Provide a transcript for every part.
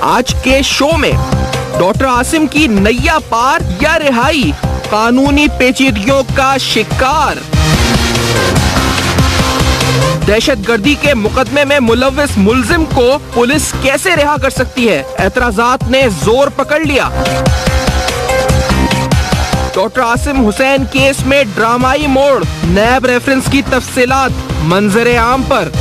आज के शो में डॉक्टर आसिम की नैया पार या रिहाई, कानूनी पेचीदगियों का शिकार। दहशतगर्दी के मुकदमे में मुलव्विस मुलजिम को पुलिस कैसे रिहा कर सकती है, एतराजात ने जोर पकड़ लिया। डॉक्टर आसिम हुसैन केस में ड्रामाई मोड़, नैब रेफरेंस की तफसीलात मंजर आम पर।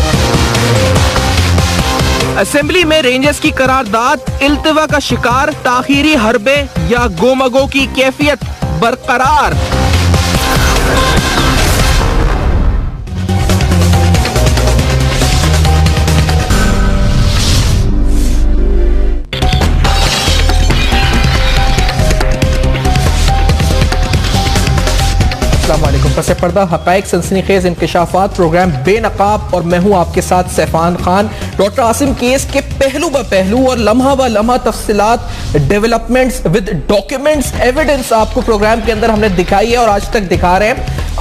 असेंबली में रेंजर्स की करारदाद इल्तिवा का शिकार, ताखीरी हरबे या गोमगो की कैफियत बरकरार। पसे पर्दा हकायक सनसनीखेज इंकशाफात, प्रोग्राम बेनकाब और मैं हूं आपके साथ सैफान खान। डॉक्टर आसिम केस के पहलू ब पहलू और लम्हा ब लम्हा तफसीलात, डेवलपमेंट्स विद डॉक्यूमेंट्स, एविडेंस आपको प्रोग्राम के अंदर हमने दिखाई है और आज तक दिखा रहे हैं।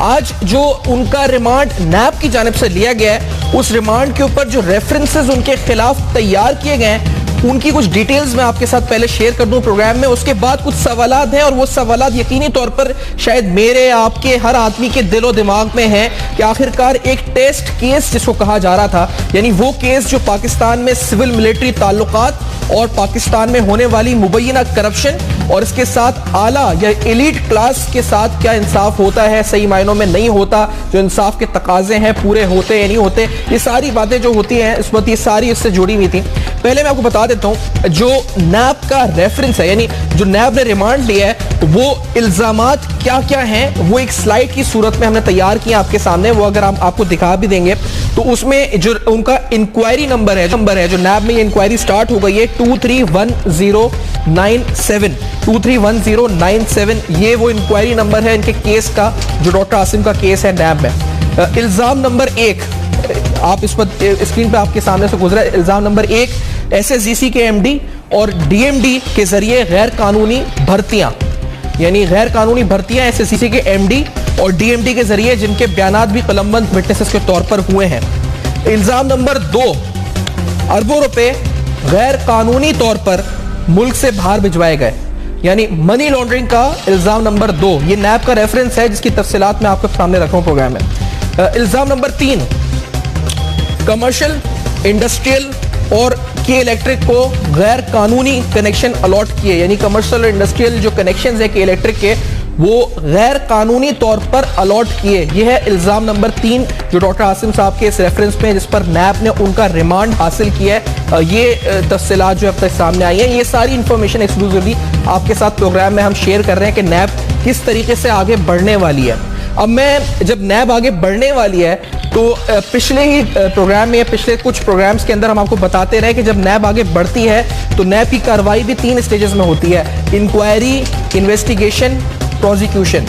आज जो उनका रिमांड नैब की जानिब से लिया गया है, उस रिमांड के ऊपर जो रेफरेंसेस उनके खिलाफ तैयार किए गए हैं, उनकी कुछ डिटेल्स मैं आपके साथ पहले शेयर कर दूं प्रोग्राम में। उसके बाद कुछ सवालात हैं और वो सवालात यकीनी तौर पर शायद मेरे, आपके, हर आदमी के दिलो दिमाग में है कि आखिरकार एक टेस्ट केस जिसको कहा जा रहा था, यानी वो केस जो पाकिस्तान में सिविल मिलिट्री ताल्लुकात और पाकिस्तान में होने वाली मुबैना करप्शन और इसके साथ आला या एलीट क्लास के साथ क्या इंसाफ होता है, सही मायनों में नहीं होता, जो इंसाफ के तकाजे हैं पूरे होते या नहीं होते, ये सारी बातें जो होती हैं इस वक्त, ये सारी इससे जुड़ी हुई थी। पहले मैं आपको बता देता हूं, जो नैब का रेफरेंस है, यानी जो नैब ने रिमांड लिया है, वो इल्जामात क्या क्या हैं, वो एक स्लाइड की सूरत में हमने तैयार किया आपके सामने। वो अगर हम आपको दिखा भी देंगे तो उसमें जो उनका इंक्वायरी नंबर है जो नैब में ये इंक्वायरी स्टार्ट हो गई है 231097, ये वो इंक्वायरी नंबर है इनके केस का, जो डॉक्टर आसिम का केस है नैब में। इल्जाम नंबर 1 आप इस पर स्क्रीन पे आपके सामने से गुजरा। इल्जाम नंबर 1, SSGC के MD और DMD के जरिए गैर कानूनी भर्तियां, यानी गैर कानूनी भर्तियां SSGC के MD और DMD के जरिए, जिनके बयानात भी कलमबंद विटनेसेस के तौर पर हुए हैं। इल्जाम नंबर 2, अरबों रुपए गैर कानूनी तौर पर मुल्क से बाहर भिजवाए गए, यानी मनी लॉन्ड्रिंग का इल्जाम नंबर 2। ये नैब का रेफरेंस है जिसकी तफसीलात मैं आपके सामने रख रहा हूं प्रोग्राम में। इल्जाम नंबर 3, कमर्शियल, इंडस्ट्रियल और के इलेक्ट्रिक को गैर कानूनी कनेक्शन अलॉट किए, यानी कमर्शियल और इंडस्ट्रियल जो कनेक्शंस है के इलेक्ट्रिक के, वो गैर कानूनी तौर पर अलॉट किए। यह है इल्जाम नंबर 3 जो डॉक्टर आसिम साहब के इस रेफरेंस में, जिस पर नैब ने उनका रिमांड हासिल किया है। ये तफसीलात जो अब तक सामने आई है, ये सारी इंफॉर्मेशन एक्सक्लूसिवली आपके साथ प्रोग्राम में हम शेयर कर रहे हैं कि नैब किस तरीके से आगे बढ़ने वाली है। अब मैं जब नैब आगे बढ़ने वाली है तो पिछले ही प्रोग्राम में, पिछले कुछ प्रोग्राम्स के अंदर हम आपको बताते रहे कि जब नैब आगे बढ़ती है तो नैब की कार्रवाई भी 3 स्टेजेस में होती है: इंक्वायरी, इन्वेस्टिगेशन, प्रोसिक्यूशन।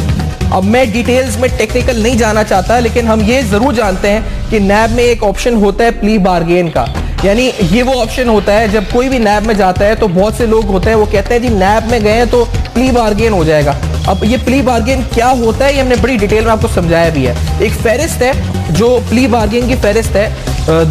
अब मैं डिटेल्स में टेक्निकल नहीं जाना चाहता, लेकिन हम ये जरूर जानते हैं कि नैब में एक ऑप्शन होता है प्ली बार्गेन का, यानी ये वो ऑप्शन होता है जब कोई भी नैब में जाता है तो बहुत से लोग होते हैं वो कहते हैं जी नैब में गए तो प्ली बार्गेन हो जाएगा। अब ये प्ली बार्गेन क्या होता है ये हमने बड़ी डिटेल में आपको समझाया भी है। एक फेरिस्त है जो प्ली बार्गेन की फेरिस्त है,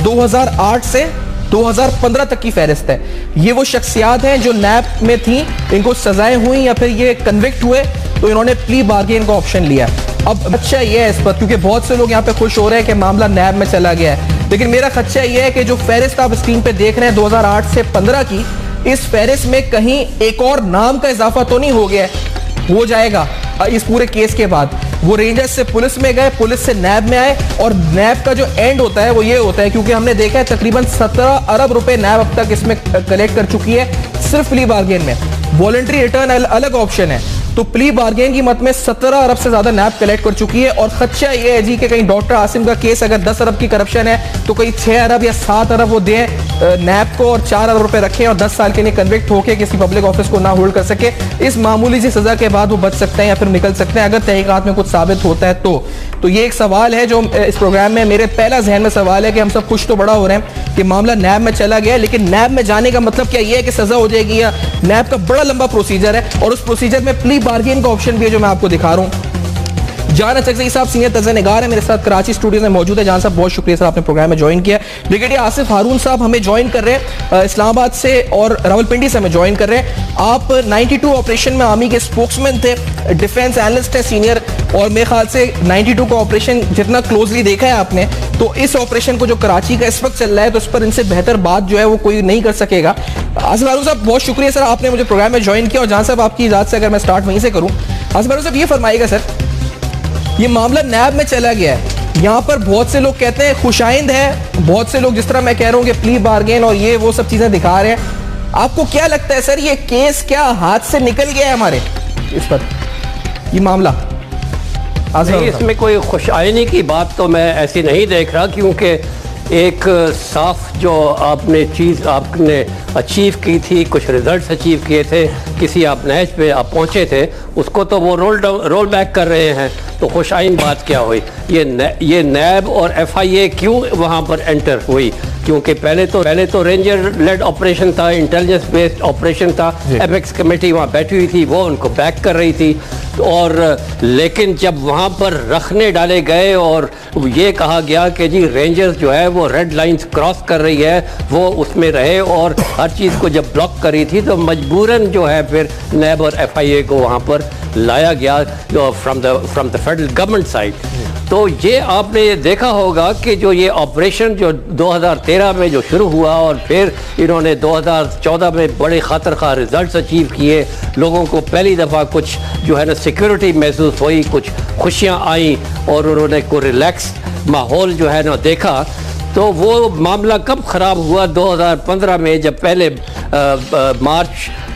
2008 से 2015 तक की फेरिस्त है। ये वो शख्सियात हैं जो नैब में थी, इनको सजाएं हुई या फिर ये कन्विक्ट हुए तो इन्होंने प्ली बार्गेन का ऑप्शन लिया। अब अच्छा ये है इस पर, क्योंकि बहुत से लोग यहाँ पे खुश हो रहे हैं कि मामला नैब में चला गया है, लेकिन मेरा खदशा ये है कि जो फेरिस्त आप स्क्रीन पे देख रहे हैं 2008 से 15 की, इस फेरिस्त में कहीं एक और नाम का इजाफा तो नहीं हो गया, हो जाएगा इस पूरे केस के बाद। वो रेंजर्स से पुलिस में गए, पुलिस से नैब में आए, और नैब का जो एंड होता है वो ये होता है, क्योंकि हमने देखा है तकरीबन 17 अरब रुपए नैब अब तक इसमें कलेक्ट कर चुकी है सिर्फ प्ली बार्गेन में। वॉलंटरी रिटर्न अलग ऑप्शन है, तो प्ली बार्गेन की मत में 17 अरब से ज्यादा नैब कलेक्ट कर चुकी है। और खदशा ये है जी कि कहीं डॉक्टर आसिम का केस अगर 10 अरब की करप्शन है तो कहीं 6 अरब या 7 अरब वो दें नैब को और 4 अरब रुपए रखें और 10 साल के लिए कन्विक्ट होकर किसी पब्लिक ऑफिस को ना होल्ड कर सके। इस मामूली सी सजा के बाद वो बच सकते हैं या फिर निकल सकते हैं अगर तहकीकात में कुछ साबित होता है तो ये एक सवाल है जो इस प्रोग्राम में मेरे पहला जहन में सवाल है कि हम सब खुश तो बड़ा हो रहे हैं कि मामला नैब में चला गया, लेकिन नैब में जाने का मतलब क्या ये है कि सजा हो जाएगी, या नैब का बड़ा लंबा प्रोसीजर है और उस प्रोसीजर में प्ली बार्गेन का ऑप्शन भी है जो मैं आपको दिखा रहा हूं। जान अचकज़ई साहब सीनियर तज़्ज़िया-निगार है, मेरे साथ कराची स्टूडियो में मौजूद है। जान साहब बहुत शुक्रिया सर, आपने प्रोग्राम में ज्वाइन किया। ब्रिगेडियर आसिफ हारून साहब हमें ज्वाइन कर रहे हैं इस्लामाबाद से और रावलपिंडी से हमें ज्वाइन कर रहे हैं। आप 92 ऑपरेशन में आर्मी के स्पोक्समैन थे, डिफेंस एनालिस्ट है सीनियर, और मेरे ख्याल से 92 का ऑपरेशन जितना क्लोजली देखा है आपने, तो इस ऑपरेशन को जो कराची का इस वक्त चल रहा है, तो उस पर इनसे बेहतर बात जो है वो कोई नहीं कर सकेगा। आसिफ हारून साहब बहुत शुक्रिया सर, आपने मुझे प्रोग्राम में ज्वाइन किया। और जहां साहब आपकी इजाजत से अगर मैं स्टार्ट वहीं से करूं, आसिफ हारून साहब ये फरमाइएगा सर, ये मामला नैब में चला गया है, यहाँ पर बहुत से लोग कहते हैं खुशाइंद है, बहुत से लोग जिस तरह मैं कह रहा हूँ कि प्ली बार्गेन और ये वो सब चीजें दिखा रहे हैं। आपको क्या लगता है सर, ये केस क्या हाथ से निकल गया है हमारे इस पर, ये मामला? नहीं, इसमें कोई खुशाइनी की बात तो मैं ऐसी नहीं देख रहा, क्योंकि एक साफ जो आपने चीज़ आपने अचीव की थी, कुछ रिजल्ट्स अचीव किए थे, किसी आप नैच पे आप पहुंचे थे, उसको तो वो रोल बैक कर रहे हैं, तो खुशाइन बात क्या हुई? ये नैब और FIA क्यों वहाँ पर एंटर हुई? क्योंकि पहले तो रेंजर लेड ऑपरेशन था, इंटेलिजेंस बेस्ड ऑपरेशन था, एपेक्स कमेटी वहाँ बैठी हुई थी, वो उनको बैक कर रही थी। और लेकिन जब वहाँ पर रखने डाले गए और ये कहा गया कि जी रेंजर्स जो है वो रेड लाइंस क्रॉस कर रही है, वो उसमें रहे, और हर चीज़ को जब ब्लॉक करी थी, तो मजबूरन जो है फिर नैब और FIA को वहाँ पर लाया गया from the federal government side. तो ये आपने ये देखा होगा कि जो ये ऑपरेशन जो 2013 में जो शुरू हुआ और फिर इन्होंने 2014 में बड़े ख़ातिर खा रिजल्ट्स अचीव किए, लोगों को पहली दफ़ा कुछ जो है ना सिक्योरिटी महसूस हुई, कुछ खुशियाँ आई और उन्होंने को रिलैक्स माहौल जो है ना देखा। तो वो मामला कब ख़राब हुआ? 2015 में, जब पहले मार्च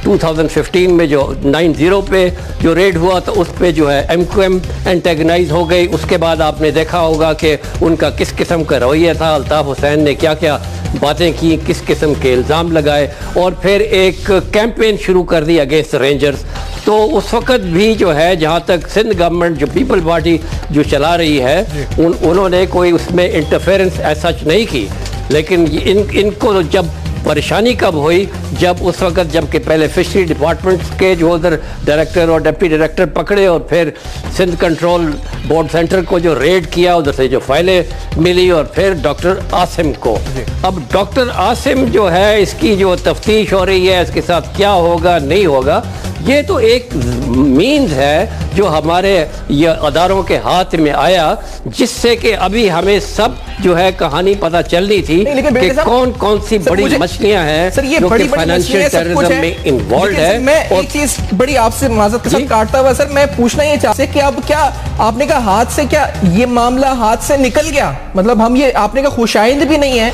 2015 में जो 90 पे जो रेड हुआ, तो उस पे जो है MQM एंटेगनाइज हो गई। उसके बाद आपने देखा होगा कि उनका किस किस्म का रवैया था, अल्ताफ़ हुसैन ने क्या क्या बातें की, किस किस्म के इल्ज़ाम लगाए, और फिर एक कैंपेन शुरू कर दी अगेंस्ट रेंजर्स। तो उस वक़्त भी जो है, जहाँ तक सिंध गवर्नमेंट जो पीपल पार्टी जो चला रही है, उन्होंने कोई उसमें इंटरफेरेंस ऐसा नहीं की। लेकिन इनको जब परेशानी कब हुई, जब उस वक़्त जबकि पहले फिशरी डिपार्टमेंट के जो उधर डायरेक्टर और डिप्टी डायरेक्टर पकड़े, और फिर सिंध कंट्रोल बोर्ड सेंटर को जो रेड किया, उधर से जो फाइलें मिली, और फिर डॉक्टर आसिम को। अब डॉक्टर आसिम जो है, इसकी जो तफ्तीश हो रही है, इसके साथ क्या होगा नहीं होगा, ये तो एक मीन्स है जो हमारे ये अदारों के हाथ में आया, जिससे कि अभी हमें सब जो है कहानी पता चलनी थी कि कौन कौन सी बड़ी मछलियां हैं जो कि फाइनेंशियल टेररिज्म में इन्वॉल्व है। मैं एक चीज बड़ी आपसे माजरत के साथ काटता हुआ सर, मैं पूछना ये चाहते कि अब क्या आपने कहा हाथ से, क्या ये मामला हाथ से निकल गया? मतलब हम ये आपने कहा खुशाइंद भी नहीं है,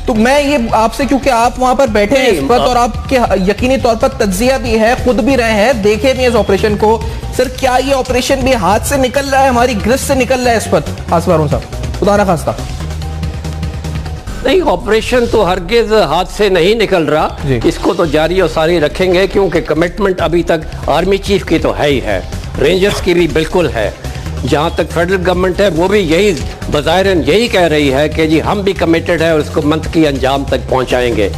तो मैं ये आपसे, क्योंकि आप वहां पर बैठे हैं इस वक्त और आपके यकीनी तौर पर तज्जिया भी है, खुद भी रहे हैं, देखे भी इस ऑपरेशन को, सर क्या ये ऑपरेशन भी हाथ से निकल रहा है, हमारी ग्रिस से निकल रहा है इस पर? आसिफ हारून साहब, खुदा ना खास्ता। नहीं, ऑपरेशन तो हरगिज हाथ से नहीं निकल रहा, इसको तो जारी और सारी रखेंगे, क्योंकि कमिटमेंट अभी तक आर्मी चीफ की तो है ही है, रेंजर्स की भी बिल्कुल है। जहाँ तक फेडरल गवर्नमेंट है, वो भी यही बज़ाहिरन यही कह रही है कि जी हम भी कमिटेड है और उसको मंथ की अंजाम तक पहुँचाएंगे।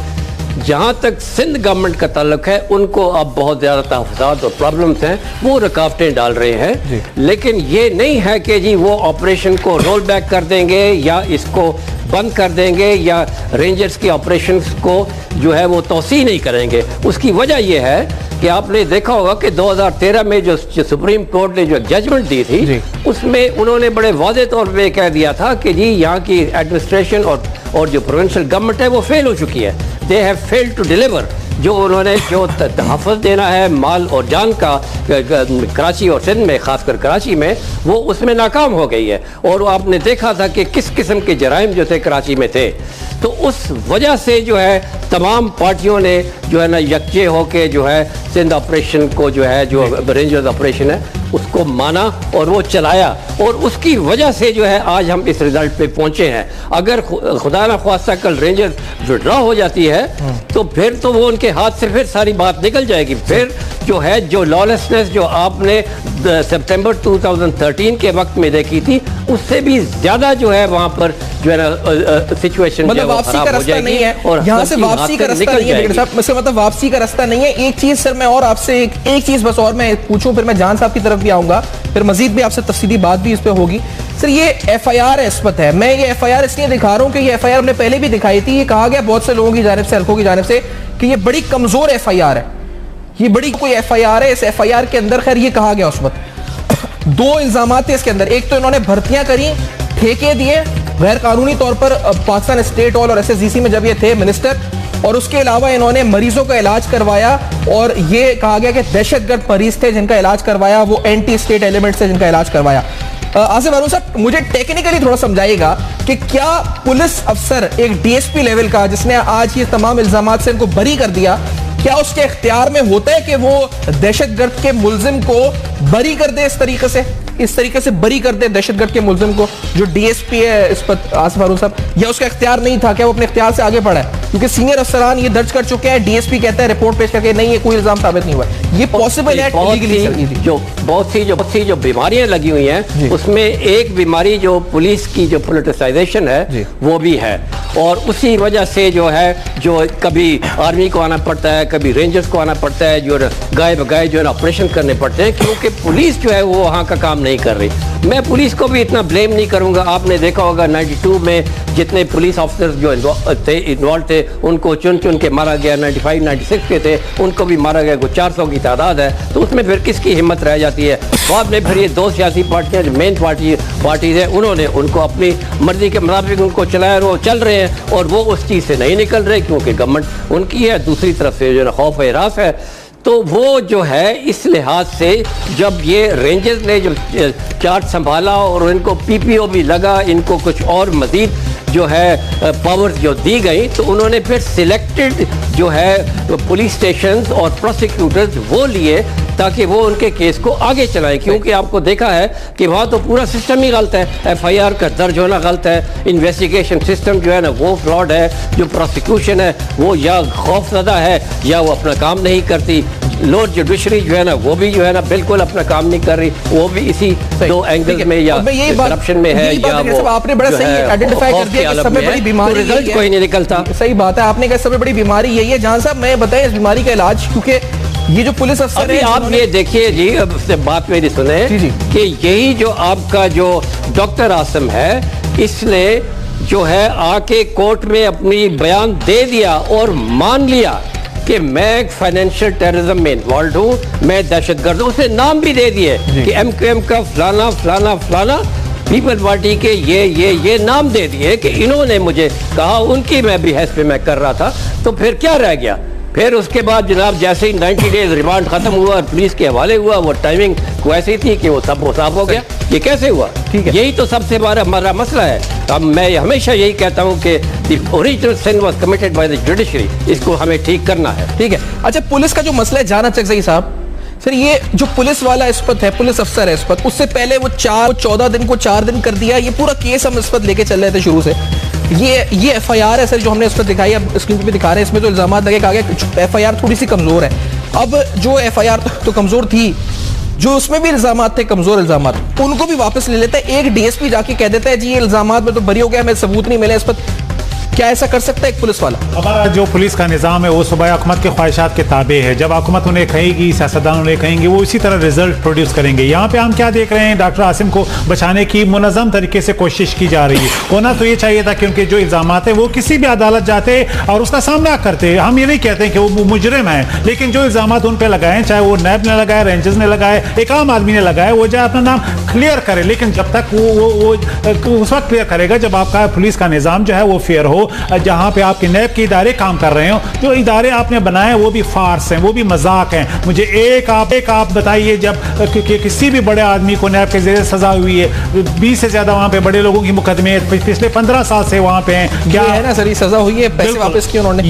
जहाँ तक सिंध गवर्नमेंट का ताल्लुक है, उनको अब बहुत ज़्यादा तहफ़्फ़ुज़ात और प्रॉब्लम्स हैं, वो रुकावटें डाल रहे हैं। लेकिन ये नहीं है कि जी वो ऑपरेशन को रोल बैक कर देंगे या इसको बंद कर देंगे या रेंजर्स के ऑपरेशंस को जो है वो तोसी नहीं करेंगे। उसकी वजह यह है कि आपने देखा होगा कि 2013 में जो सुप्रीम कोर्ट ने जो जजमेंट दी थी, उसमें उन्होंने बड़े वाज़े तौर पे कह दिया था कि जी यहाँ की एडमिनिस्ट्रेशन और जो प्रोविंशियल गवर्नमेंट है वो फेल हो चुकी है, they have failed to deliver. जो उन्होंने जो तहफ़्फ़ुज़ देना है माल और जान का कराची और सिंध में, ख़ासकर कराची में, वो उसमें नाकाम हो गई है। और आपने देखा था कि किस किस्म के जराइम जो थे कराची में थे, तो उस वजह से जो है तमाम पार्टियों ने जो है ना यकजे होके जो है सिंध ऑपरेशन को जो है जो रेंजर्स ऑपरेशन है उसको माना और वो चलाया, और उसकी वजह से जो है आज हम इस रिजल्ट पे पहुंचे हैं। अगर खुदा न ख्वास्ता कल रेंजर्स विड्रॉ हो जाती है तो फिर तो वो उनके हाथ से फिर सारी बात निकल जाएगी। फिर जो है जो लॉलेसनेस जो आपने सितंबर 2013 के वक्त में देखी थी, उससे भी ज्यादा जो है वहां पर जो है ना सिचुएशन मतलब वापसी का रास्ता नहीं है, और यहाँ से वापसी का रास्ता नहीं है मतलब वापसी का रास्ता नहीं है। एक चीज सर मैं और आपसे एक चीज बस और मैं पूछूं, फिर मैं जान साहब की तरफ भी आऊंगा फिर मजीद भी आपसे तफसीली बात भी इस पे होगी। सर ये FIR इस्पत है, मैं ये FIR इसलिए दिखा रहा हूँ कि ये FIR हमने पहले भी दिखाई थी। ये कहा गया बहुत से लोगों की जानिब से, हल्कों की जानिब से, कि ये बड़ी कमजोर FIR है, ये बड़ी कोई FIR है। इस FIR के अंदर खैर ये कहा गया उस वक्त 2 इल्जाम थे इसके अंदर। एक तो इन्होंने भर्तियां करी, ठेके दिए गैर कानूनी तौर पर पाकिस्तान स्टेट ऑयल और SSGC में जब ये थे मिनिस्टर, और उसके अलावा इन्होंने मरीजों का इलाज करवाया, और ये कहा गया कि दहशतगर्द मरीज थे जिनका इलाज करवाया, वो एंटी स्टेट एलिमेंट से जिनका इलाज करवाया। आसिफ हारून साहब, मुझे टेक्निकली थोड़ा समझाइएगा कि क्या पुलिस अफसर एक DSP लेवल का, जिसने आज ये तमाम इल्जाम से इनको बरी कर दिया, क्या उसके इख्तियार में होता है कि वो दहशतगर्द के मुल्जिम को बरी कर दे, इस तरीके से बरी कर दे दहशतगर्द के मुल्जिम को, जो DSP है इस पर आसिफ हारून साहब, या उसका इख्तियार नहीं था? क्या वो अपने इख्तियार से आगे बढ़ा है? क्योंकि सीनियर अफसरान ये दर्ज कर चुके हैं, DSP कहता है रिपोर्ट पेश करके नहीं, ये कोई इल्जाम साबित नहीं हुआ। ये पॉसिबल है? बहुत सी जो बीमारियां लगी हुई हैं, उसमें एक बीमारी जो पुलिस की जो पोलिटिसाइजेशन है वो भी है, और उसी वजह से जो है, जो कभी आर्मी को आना पड़ता है, कभी रेंजर्स को आना पड़ता है, जो गाय बगाए जो है ऑपरेशन करने पड़ते हैं, क्योंकि पुलिस जो है वो वहाँ का काम नहीं कर रही। मैं पुलिस को भी इतना ब्लेम नहीं करूंगा। आपने देखा होगा 92 में जितने पुलिस ऑफिसर्स जो इन्वॉल्व थे उनको चुन चुन के मारा गया। 95, 96 के थे, उनको भी मारा गया। 400 की तादाद है, तो उसमें फिर किसकी हिम्मत रह जाती है? बाद में फिर ये 2 सियासी पार्टियां जो मेन पार्टीज है, उन्होंने उनको अपनी मर्जी के मुताबिक उनको चलाया, वो चल रहे हैं, और वो उस चीज़ से नहीं निकल रहे क्योंकि गवर्नमेंट उनकी है, दूसरी तरफ से जो खौफ हिरास है। तो वो जो है, इस लिहाज से जब ये रेंजर्स ने जो चार्ज संभाला और इनको PPO भी लगा, इनको कुछ और मजीद जो है पावर्स जो दी गई, तो उन्होंने फिर सिलेक्टेड जो है पुलिस स्टेशंस और प्रोसिक्यूटर्स वो लिए ताकि वो उनके केस को आगे चलाएं, क्योंकि आपको देखा है कि वहाँ तो पूरा सिस्टम ही गलत है। FIR का दर्ज होना गलत है, इन्वेस्टिगेशन सिस्टम जो है ना वो फ्रॉड है, जो प्रोसिक्यूशन है वो या खौफजदा है या वो अपना काम नहीं करती। लोअर जुडिशरी जो है ना वो भी जो है ना बिल्कुल अपना काम नहीं कर रही, वो भी इसी 2 एंगल में या करप्शन में है, या वो आपने बड़ा सही आइडेंटिफाई कर दिया कि सबसे बड़ी बीमारी रिजल्ट कोई नहीं निकलता। सही बात है, आपने कहा सबसे बड़ी बीमारी यही है। जहां साहब मैं बताएं इस बीमारी का इलाज, क्योंकि ये जो पुलिस अफसर है, आप ये देखिए जी, अब से बात मेरी सुने कि यही जो आपका जो डॉक्टर आसिम है, इसने जो है आके कोर्ट में अपनी बयान दे दिया और मान लिया कि मैं फाइनेंशियल टेररिज्म में इन्वॉल्व हूँ, मैं दहशतगर्द हूँ। उसने नाम भी दे दिए कि MQM का फलाना फलाना फलाना, पीपल पार्टी के ये नाम दे दिए कि इन्होंने मुझे कहा, उनकी मैं भी हैस पे मैं कर रहा था। तो फिर क्या रह गया? फिर उसके बाद जनाब जैसे ही 90 डेज रिमांड खत्म हुआ और पुलिस के हवाले हुआ, वो टाइमिंग को ऐसी थी कि वो सब साफ हो गया। ये कैसे हुआ? ठीक है, यही तो सबसे बड़ा हमारा मसला है। अब मैं हमेशा यही कहता हूं कि the original sin was committed by the judiciary, इसको हमें ठीक करना है। ठीक है, अच्छा पुलिस का जो मसला है जाना चकजई साहब, सर ये जो पुलिस वाला इस्पत है, पुलिस अफसर है इस्पत, उससे पहले वो 14 दिन को 4 दिन कर दिया। ये पूरा केस हम इस्पत लेके चल रहे थे शुरू से। ये FIR है सर जो हमने इस्पत दिखाई, अब स्क्रीन पे भी दिखा रहे हैं। इसमें जो इल्जाम लगे, कहा गया FIR थोड़ी सी कमजोर है। अब जो FIR तो कमजोर थी, जो उसमें भी इल्जाम थे कमजोर इल्जाम, उनको भी वापस ले लेता है। एक DSP जाके कह देता है जी ये इल्जाम में तो बरी हो गया, हमें सबूत नहीं मिले इस पर। क्या ऐसा कर सकता है एक पुलिस वाला? हमारा जो पुलिस का निज़ाम है वो सुबह हुकूमत के ख्वाहिशात के ताबे है। जब हुकूमत उन्हें कहेगी, सियासतदान उन्हें कहेंगे, वो इसी तरह रिजल्ट प्रोड्यूस करेंगे। यहाँ पे हम क्या देख रहे हैं, डॉक्टर आसिम को बचाने की मुनज़्ज़म तरीके से कोशिश की जा रही है। होना तो ये चाहिए था कि उनके जो इल्ज़ाम है वो किसी भी अदालत जाते और उसका सामना करते। हम ये नहीं कहते कि वो मुजरिम है, लेकिन जो इल्ज़ाम उन पर लगाए, चाहे वो नैब ने लगाए, रेंजर्स ने लगाए, एक आम आदमी ने लगाए, वो जाए अपना नाम क्लियर करे। लेकिन जब तक वो उस वक्त क्लियर करेगा जब आपका पुलिस का निज़ाम जो है वो फेयर हो, जहाँ पे आपके नैब के इदारे काम कर रहे हो। जो इदारे आपने बनाए वो भी फार्स हैं, वो भी मजाक हैं। मुझे एक आप बताइए, जब किसी भी बड़े आदमी को नैब के जरिए सजा हुई है, 20 से ज्यादा वहाँ पे बड़े लोगों की मुकदमे पिछले 15 साल से वहाँ पे हैं। क्या है ना सर, सजा हुई है, पैसे वापस किए उन्होंने,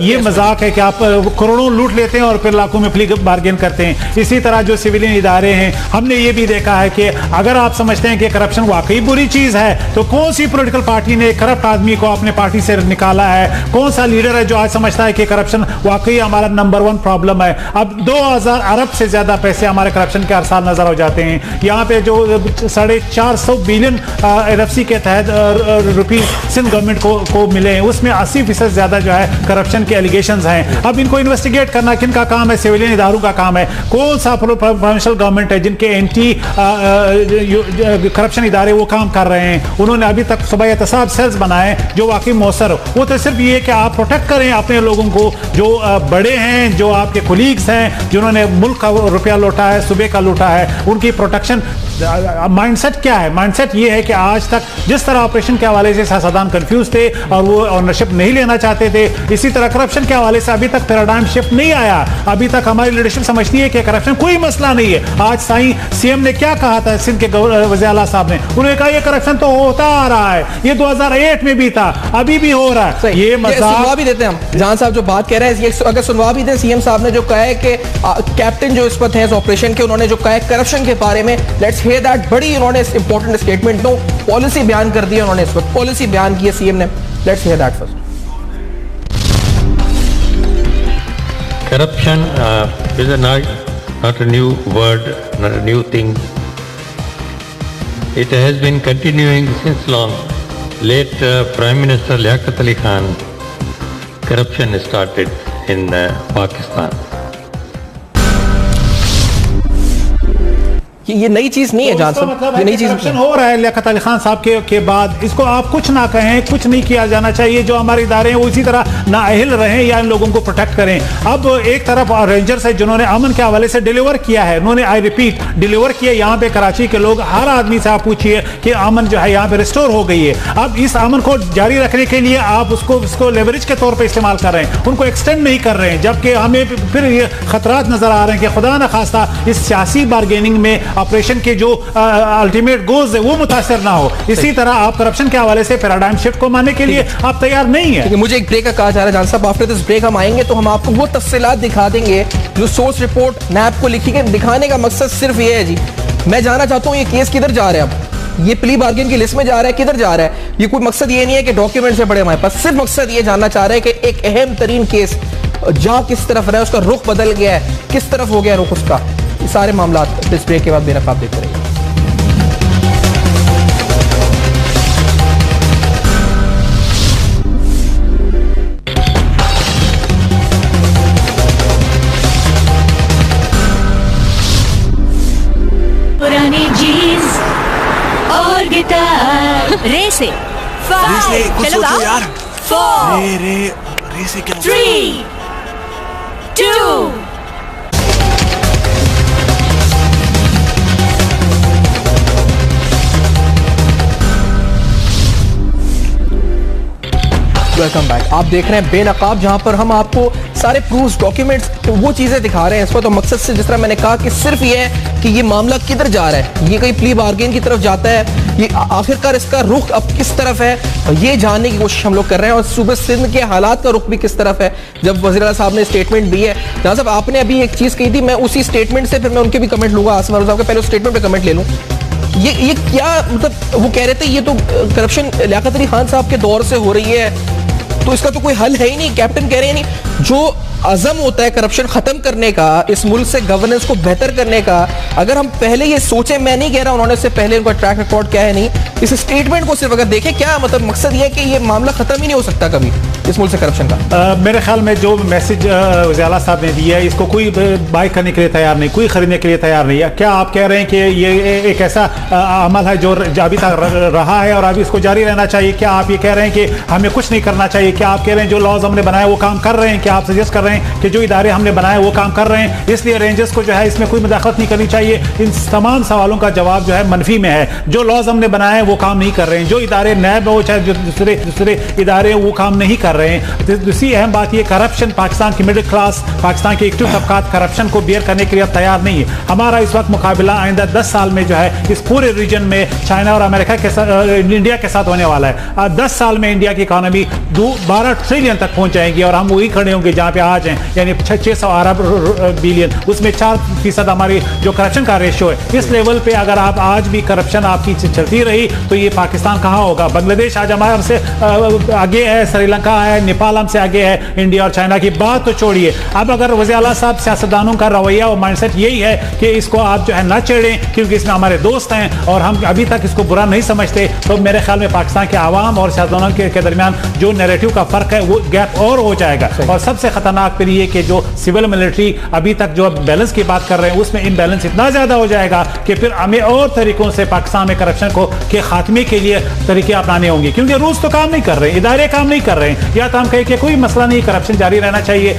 ये मजाक है कि आप करोड़ों लूट लेते हैं और फिर लाखों में प्ली बार्गेन करते हैं। इसी तरह जो सिविलियन इदारे हैं, हमने ये भी देखा है कि अगर आप समझते हैं कि करप्शन वाकई बुरी चीज है, तो कौन सी पॉलिटिकल पार्टी ने करप्ट करप्ट आदमी को अपने पार्टी से निकाला है? कौन सा लीडर है जो आज समझता है कि करप्शन वाकई हमारा नंबर 1 प्रॉब्लम है? अब 2000 अरब से ज्यादा पैसे हमारे करप्शन के हर साल नजर हो जाते हैं। यहाँ पे जो 450 बिलियन NFC के तहत रुपीज सिंध गवर्नमेंट को मिले हैं, उसमें 80% ज्यादा जो है करप्शन के एलिगेशंस हैं। अब इनको इन्वेस्टिगेट करना किन का काम है? सिविलियन इदारों का काम है। कौन सा प्रोविंशियल गवर्नमेंट है जिनके एंटी करप्शन इदारे वो काम कर रहे हैं? उन्होंने अभी तक सुबह एहतसाब सेल्स बनाए जो वाकई मौसर हो। वो तो सिर्फ ये है कि आप प्रोटेक्ट करें अपने लोगों को जो बड़े हैं, जो आपके कोलीग्स हैं, जिन्होंने मुल्क का रुपया लूटा है, सूबे का लूटा है, उनकी प्रोटेक्शन। माइंडसेट क्या है? माइंडसेट ये है कि आज तक जिस तरह ऑपरेशन के हवाले से सियासतदान कंफ्यूज थे और वो ऑनरशिप नहीं लेना चाहते थे, इसी तरह करप्शन के हवाले से अभी तक पैराडाइम शिफ्ट नहीं आया। अभी तक हमारी लीडरशिप समझती है कि करप्शन कोई मसला नहीं है। आज साईं सीएम ने क्या कहा था सिंध के वज़ीर आला साहब ने? उन्होंने कहा ये करप्शन तो होता आ रहा है, ये 2008 में भी था, अभी भी हो रहा है। ये सुनवा भी देते हैं हम, जहां साहब जो बात कह रहे हैं, अगर सुनवा भी दें, सीएम साहब ने जो कहा है कि कैप्टन जो इस वक्त है ऑपरेशन के, उन्होंने जो कहा है करप्शन के बारे में, लेट्स हियर दैट। बड़ी उन्होंने इंपॉर्टेंट स्टेटमेंट नो पॉलिसी बयान कर दी है उन्होंने, इस वक्त पॉलिसी बयान की है सीएम ने। Let's hear that first. Corruption is not a new word, not a new thing. It has been continuing since long. Late Prime Minister Liaquat Ali Khan, corruption started in Pakistan. ये नई चीज नहीं है, जान साहब, मतलब ये नई चीज करप्शन हो रहा है लियाकत अली खान साहब के बाद। इसको आप कुछ ना कहें, कुछ नहीं किया जाना चाहिए। जो हमारे इदारे हैं वो इसी तरह नाअहल रहें या इन लोगों को प्रोटेक्ट करें। अब एक तरफ रेंजर्स है जिन्होंने अमन के हवाले से डिलीवर किया है, उन्होंने आई रिपीट डिलीवर किया। यहाँ पे कराची के लोग, हर आदमी से आप पूछिए कि अमन जो है यहाँ पे रिस्टोर हो गई है। अब इस अमन को जारी रखने के लिए आप उसको लेवरेज के तौर पर इस्तेमाल कर रहे हैं, उनको एक्सटेंड नहीं कर रहे हैं, जबकि हमें फिर ये खतरात नजर आ रहे हैं कि खुदा न खास्ता इस सियासी बार्गेनिंग में ऑपरेशन के जो अल्टीमेट गोल्स है वो मुतासर ना हो। इसी तरह आप करप्शन के हवाले से पैराडाइम शिफ्ट को मानने के लिए आप तैयार नहीं है। मुझे एक ब्रेक का कहा जा रहा है जान साहब, आफ्टर दिस ब्रेक हम आएंगे तो हम आपको वो तफसीलात दिखा देंगे जो सोर्स रिपोर्ट नैब को लिखी गई। दिखाने का मकसद सिर्फ ये है जी, मैं जानना चाहता हूँ ये केस किधर जा रहा है। अब ये प्ली बार्गेन की लिस्ट में जा रहा है, किधर जा रहा है? ये कोई मकसद ये नहीं है कि डॉक्यूमेंट से बड़े हमारे पास, सिर्फ मकसद ये जानना चाह रहे हैं कि एक अहम तरीन केस जा किस तरफ रहा है, उसका रुख बदल गया है, किस तरफ हो गया रुख उसका। ये सारे मामला इस ब्रेक के बाद मेरा आप देखते रहिए। पुरानी जीन्स और गिटार रे से 5 चलो यार 4 रे से क्या 3 2 वेलकम बैक। आप देख रहे हैं बेनकाब, जहां पर हम आपको सारे प्रूफ्स, डॉक्यूमेंट्स, वो चीजें दिखा रहे हैं। इसको तो मकसद से, जिस तरह मैंने कहा, कि सिर्फ ये है कि ये मामला किधर जा रहा है, ये कहीं प्ली बार्गेन की तरफ जाता है, ये आखिरकार इसका रुख अब किस तरफ है, ये जानने की कोशिश हम लोग कर रहे हैं। और सूबे सिंध के हालात का रुख भी किस तरफ है। जब वज़ीर आला साहब ने स्टेटमेंट दी है, जहां साहब आपने अभी एक चीज कही थी, मैं उसी स्टेटमेंट से फिर मैं उनके भी कमेंट लूंगा, आसम साहब के पहले स्टेटमेंट पे कमेंट ले लूं। ये क्या मतलब, वो कह रहे थे ये तो करप्शन लियाकत अली खान साहब के दौर से हो रही है, तो इसका तो कोई हल है ही नहीं। कैप्टन कह रहे हैं नहीं, जो अज़म होता है करप्शन खत्म करने का, इस मुल्क से गवर्नेंस को बेहतर करने का, अगर हम पहले ये सोचें, मैं नहीं कह रहा उन्होंने से पहले उनका ट्रैक रिकॉर्ड क्या है, नहीं, इस स्टेटमेंट को सिर्फ अगर देखें, क्या मतलब मकसद ये है कि ये मामला खत्म ही नहीं हो सकता कभी इस मुल्क से करप्शन का। मेरे ख्याल में जो मैसेज वज़ीर आला साहब ने दिया है, इसको कोई बाय करने के लिए तैयार नहीं, कोई खरीदने के लिए तैयार नहीं है। क्या आप कह रहे हैं कि ये एक ऐसा अमल है जो अभी तक रहा है और अभी इसको जारी रहना चाहिए? क्या आप ये कह रहे हैं कि हमें कुछ नहीं करना चाहिए? क्या आप कह रहे हैं जो लॉज हमने बनाए वो काम कर रहे हैं? क्या आप सजेस्ट कर रहे हैं कि जो इदारे हमने बनाए वो काम कर रहे हैं, इसलिए रेंजर्स को जो है इसमें कोई मुदाखलत नहीं करनी चाहिए? इन तमाम सवालों का जवाब जो है मनफी में है। जो लॉज हमने बनाए वो काम नहीं कर रहे हैं, जो इदारे नैब हो चाहे जो दूसरे इदारे वो काम नहीं कर रहे हैं। दूसरी अहम बात ये, करप्शन, पाकिस्तान की मिडिल क्लास, पाकिस्तान के एक्टिव तबकात करप्शन को बियर करने के लिए तैयार नहीं है। हमारा इस वक्त मुकाबला आइंदा 10 साल में जो है इस पूरे रीजन में चाइना और अमेरिका के साथ, इंडिया के साथ होने वाला है। 10 साल में इंडिया की इकोनॉमी 12 ट्रिलियन तक पहुंच जाएगी और हम वही खड़े होंगे जहाँ पे आज हैं, यानी 600 अरब बिलियन, उसमें 4% हमारी जो करप्शन का रेशियो है। इस लेवल पे अगर आप आज भी करप्शन आपकी चलती रही तो ये पाकिस्तान कहाँ होगा? बांग्लादेश आज हमारे हमसे आगे है, श्रीलंका है, नेपाल हमसे आगे है, इंडिया और चाइना की बात तो छोड़िए। अब अगर वज़ीर आला साहब सियासतदानों का रवैया और माइंडसेट यही है कि इसको आप जो है ना छेड़ें क्योंकि इसमें हमारे दोस्त हैं और हम अभी तक इसको बुरा नहीं समझते, तो मेरे ख्याल में पाकिस्तान के आवाम और सियासतदानों के दरमियान जो नैरेटिव का फर्क है वो गैप और हो जाएगा। और सबसे खतरनाक फिर ये कि जो सिविल मिलिट्री अभी तक जो बैलेंस की बात कर रहे हैं उसमें इम्बैलेंस इतना ज्यादा हो जाएगा कि फिर हमें और तरीकों से पाकिस्तान में करप्शन को के खात्मे के लिए तरीके अपनाने होंगे, क्योंकि रूल्स तो काम नहीं कर रहे, इदारे काम नहीं कर रहे हैं। या तो हम कहें कि कोई मसला नहीं, करप्शन जारी रहना चाहिए,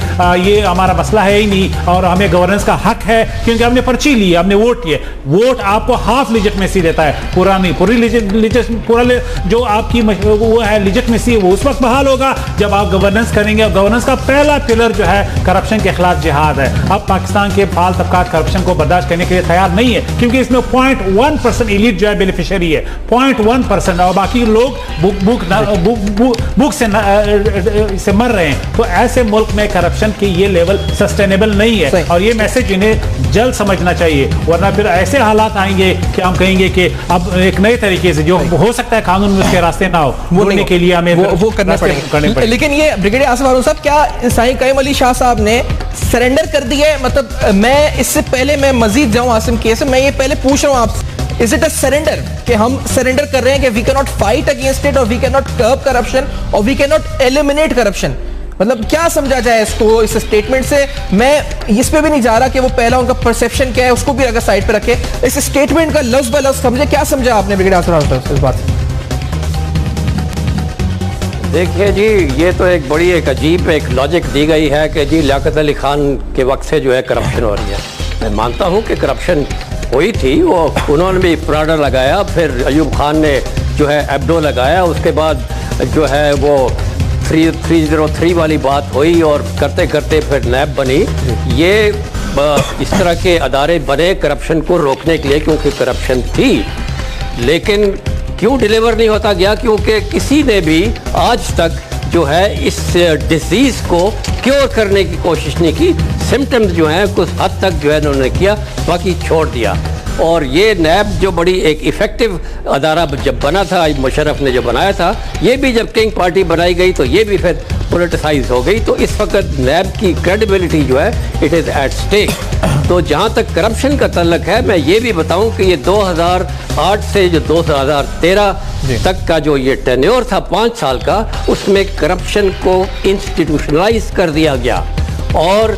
ये हमारा मसला है ही नहीं और हमें गवर्नेंस का हक है क्योंकि हमने पर्ची ली, हमने वोट किए। वोट आपको हाफ लिजिटमेसी देता है, पूरा नहीं। पूरा जो आपकी वो है लिजिटमेसी वो उस वक्त बहाल होगा जब आप गवर्नेंस करेंगे। और गवर्नेंस का पहला पिलर जो है करप्शन के खिलाफ जिहाद है। अब पाकिस्तान के फाल तबकात करप्शन को बर्दाश्त करने के लिए तैयार नहीं है क्योंकि इसमें 0.1% एलीट जो है बेनिफिशियरी है, 0.1%, और बाकी लोग भूख से मर रहे हैं। तो ऐसे मुल्क में करप्शन की ये लेवल सस्टेनेबल नहीं है और ये मैसेज इन्हें जल्द समझना चाहिए, वरना फिर ऐसे हालात आएंगे कि हम कहेंगे कि अब एक नए तरीके से जो हो सकता है कानून में उसके रास्ते ना हो, बोलने के लिए हमें वो करना पड़ेगा। लेकिन ये ब्रिगेडियर आसिफ हारून साहब, क्या साईं कईम अली शाह साहब ने सरेंडर कर दिया है? मतलब मैं इससे पहले मैं मजीद जाऊं आसिम केस में, मैं ये पहले पूछ रहा हूं आपसे, इज इट अ सरेंडर कि हम सरेंडर कर रहे हैं कि we can not fight against it और we can not curb corruption और we can not eliminate corruption? मतलब क्या समझा जाए इसको इस स्टेटमेंट से? मैं इस पे भी नहीं जा रहा कि वो पहला उनका परसेप्शन क्या है उसको भी अगर साइड पे रखे, इस स्टेटमेंट का लफ्ज ब लफ्ज समझे, क्या समझा आपने ब्रिगेडियर आसिफ हारून साहब इस बात से? देखिए जी, ये तो एक बड़ी एक अजीब एक लॉजिक दी गई है कि जी लियाकत अली खान के वक्त से जो है करप्शन हो रही है। मैं मानता हूँ कि करप्शन हुई थी, वो उन्होंने भी प्राडा लगाया, फिर अयूब खान ने जो है एब्डो लगाया, उसके बाद जो है वो 303 वाली बात हुई और करते करते फिर नैब बनी। ये इस तरह के अदारे बने करप्शन को रोकने के लिए, क्योंकि करप्शन थी। लेकिन क्यों डिलीवर नहीं होता गया? क्योंकि किसी ने भी आज तक जो है इस डिजीज़ को क्योर करने की कोशिश नहीं की। सिम्टम्स जो हैं कुछ हद तक जो है उन्होंने किया, बाकी छोड़ दिया। और ये नैब जो बड़ी एक इफ़ेक्टिव अदारा जब बना था, मुशर्रफ ने जो बनाया था, ये भी जब किंग पार्टी बनाई गई तो ये भी फिर पोलिटिसाइज हो गई। तो इस वक्त नैब की क्रेडिबिलिटी जो है इट इज़ एट स्टेक। तो जहाँ तक करप्शन का तल्लक है, मैं ये भी बताऊं कि ये 2008 से जो 2013 तक का जो ये टेन्योर था 5 साल का, उसमें करप्शन को इंस्टीट्यूशनलाइज कर दिया गया और